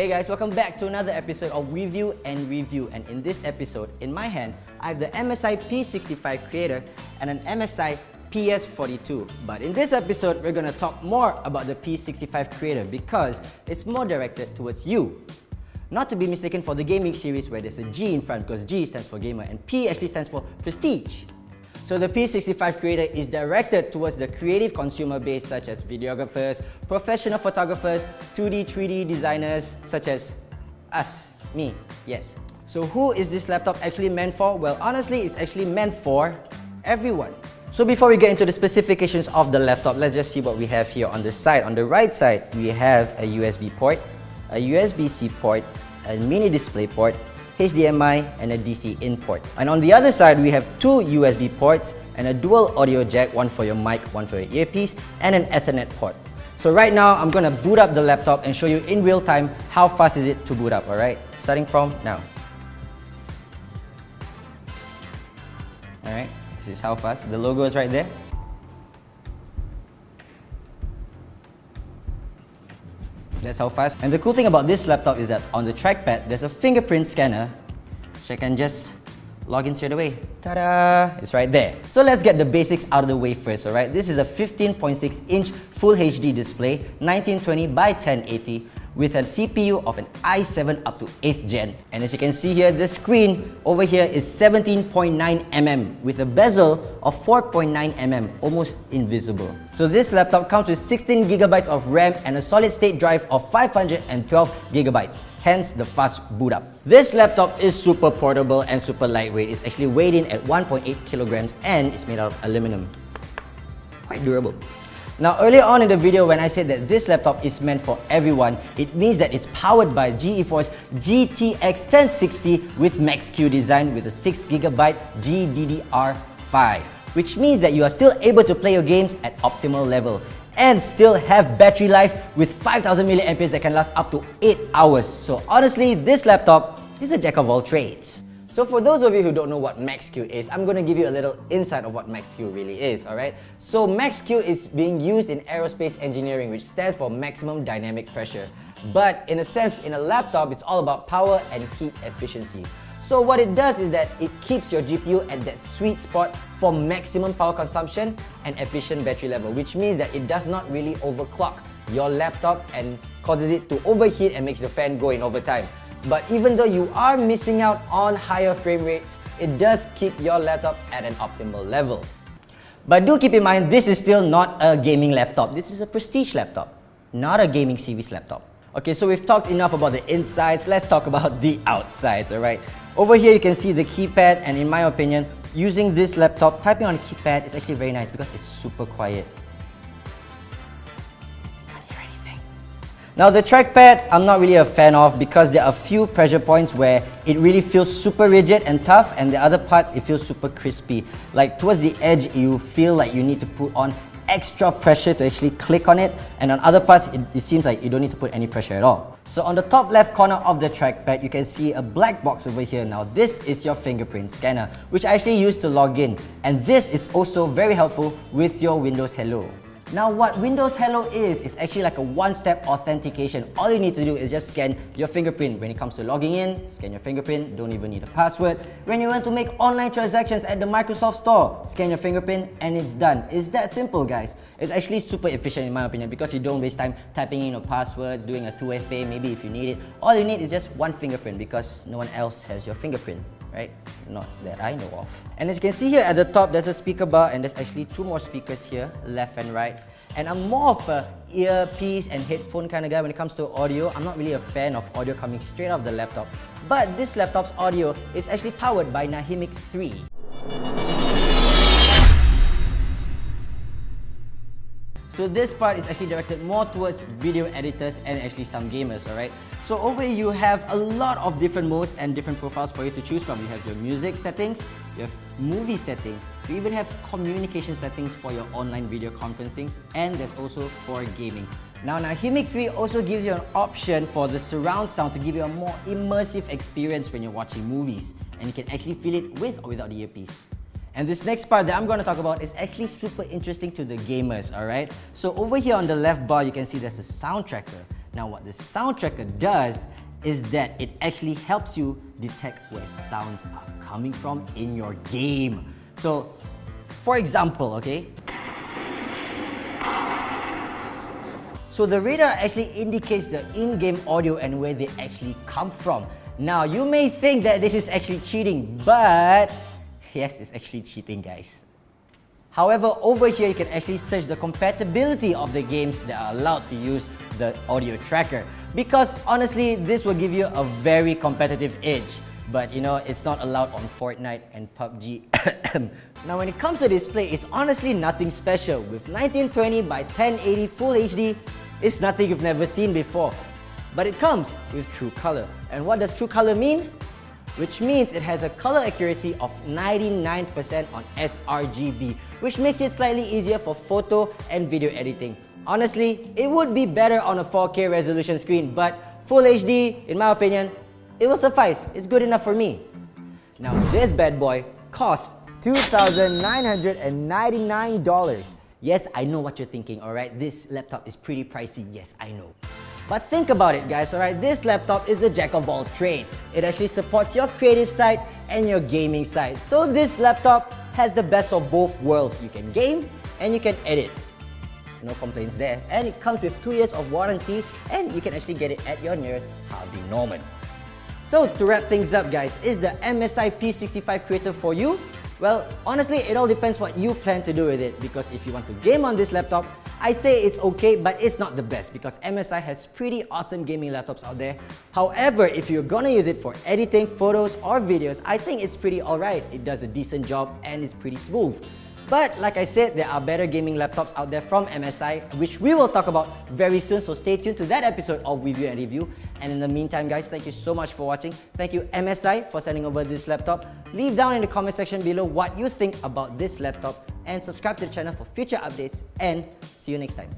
Hey guys, welcome back to another episode of Review and Review. And in this episode, in my hand, I have the MSI P65 Creator and an MSI PS42. But in this episode, we're gonna talk more about the P65 Creator because it's more directed towards you. Not to be mistaken for the gaming series where there's a G in front because G stands for gamer and P actually stands for prestige. So the P65 Creator is directed towards the creative consumer base such as videographers, professional photographers, 2D, 3D designers such as us, me, yes. So who is this laptop actually meant for? Well, honestly, it's actually meant for everyone. So before we get into the specifications of the laptop, let's just see what we have here on the side. On the right side, we have a USB port, a USB-C port, a mini display port, HDMI and a DC in port. And on the other side, we have two USB ports and a dual audio jack, one for your mic, one for your earpiece, and an Ethernet port. So right now, I'm gonna boot up the laptop and show you in real time how fast is it to boot up, alright? Starting from now. Alright, this is how fast. The logo is right there. That's how fast. And the cool thing about this laptop is that on the trackpad, there's a fingerprint scanner, which I can just log in straight away. Ta-da! It's right there. So let's get the basics out of the way first, alright? This is a 15.6-inch Full HD display, 1920 by 1080, with a CPU of an i7 up to 8th gen. And as you can see here, the screen over here is 17.9mm with a bezel of 4.9mm, almost invisible. So this laptop comes with 16GB of RAM and a solid state drive of 512GB, hence the fast boot up. This laptop is super portable and super lightweight. It's actually weighed in at 1.8 kilograms and it's made out of aluminum. Quite durable. Now earlier on in the video when I said that this laptop is meant for everyone, it means that it's powered by GeForce GTX 1060 with Max-Q design with a 6GB GDDR5, which means that you are still able to play your games at optimal level and still have battery life with 5000 mAh that can last up to 8 hours. So honestly, this laptop is a jack of all trades. So for those of you who don't know what Max-Q is, I'm going to give you a little insight of what Max-Q really is, alright? So Max-Q is being used in aerospace engineering, which stands for maximum dynamic pressure. But in a sense, in a laptop, it's all about power and heat efficiency. So what it does is that it keeps your GPU at that sweet spot for maximum power consumption and efficient battery level, which means that it does not really overclock your laptop and causes it to overheat and makes the fan go in overtime. But even though you are missing out on higher frame rates, it does keep your laptop at an optimal level. But do keep in mind, this is still not a gaming laptop. This is a prestige laptop, not a gaming series laptop. Okay, so we've talked enough about the insides, let's talk about the outsides, alright? Over here you can see the keypad, and in my opinion, using this laptop, typing on a keypad is actually very nice because it's super quiet. Now the trackpad, I'm not really a fan of because there are a few pressure points where it really feels super rigid and tough, and the other parts it feels super crispy. Like towards the edge, you feel like you need to put on extra pressure to actually click on it, and on other parts it seems like you don't need to put any pressure at all. So on the top left corner of the trackpad, you can see a black box over here. Now this is your fingerprint scanner, which I actually use to log in, and this is also very helpful with your Windows Hello. Now what Windows Hello is actually like a one-step authentication. All you need to do is just scan your fingerprint. When it comes to logging in, scan your fingerprint, don't even need a password. When you want to make online transactions at the Microsoft Store, scan your fingerprint and it's done. It's that simple, guys. It's actually super efficient in my opinion because you don't waste time typing in a password, doing a 2FA, maybe if you need it. All you need is just one fingerprint because no one else has your fingerprint, right? Not that I know of. And as you can see here at the top, there's a speaker bar and there's actually two more speakers here, left and right. And I'm more of a earpiece and headphone kind of guy when it comes to audio. I'm not really a fan of audio coming straight off the laptop. But this laptop's audio is actually powered by Nahimic 3. So this part is actually directed more towards video editors and actually some gamers, alright? So over here you have a lot of different modes and different profiles for you to choose from. You have your music settings, you have movie settings, you even have communication settings for your online video conferencing, and there's also for gaming. Now Nahimic 3 also gives you an option for the surround sound to give you a more immersive experience when you're watching movies, and you can actually feel it with or without the earpiece. And this next part that I'm going to talk about is actually super interesting to the gamers, alright? So over here on the left bar, you can see there's a sound tracker. Now what the sound tracker does is that it actually helps you detect where sounds are coming from in your game. So, for example, okay? So the radar actually indicates the in-game audio and where they actually come from. Now, you may think that this is actually cheating, but yes, it's actually cheating, guys. However, over here you can actually search the compatibility of the games that are allowed to use the audio tracker. Because honestly, this will give you a very competitive edge. But you know, it's not allowed on Fortnite and PUBG. Now when it comes to display, it's honestly nothing special. With 1920 by 1080 Full HD, it's nothing you've never seen before. But it comes with true color. And what does true color mean? Which means it has a color accuracy of 99% on sRGB, which makes it slightly easier for photo and video editing. Honestly, it would be better on a 4K resolution screen, but Full HD, in my opinion, it will suffice. It's good enough for me. Now this bad boy costs $2,999. Yes, I know what you're thinking, alright? This laptop is pretty pricey, yes, I know. But think about it, guys, alright? This laptop is the jack of all trades. It actually supports your creative side and your gaming side. So this laptop has the best of both worlds. You can game and you can edit. No complaints there. And it comes with 2 years of warranty and you can actually get it at your nearest Harvey Norman. So to wrap things up, guys, is the MSI P65 Creator for you? Well, honestly, it all depends what you plan to do with it, because if you want to game on this laptop, I say it's okay, but it's not the best because MSI has pretty awesome gaming laptops out there. However, if you're gonna use it for editing photos or videos, I think it's pretty alright. It does a decent job and it's pretty smooth. But like I said, there are better gaming laptops out there from MSI, which we will talk about very soon, so stay tuned to that episode of Review and Review. And in the meantime, guys, thank you so much for watching. Thank you MSI for sending over this laptop. Leave down in the comment section below what you think about this laptop and subscribe to the channel for future updates, and see you next time.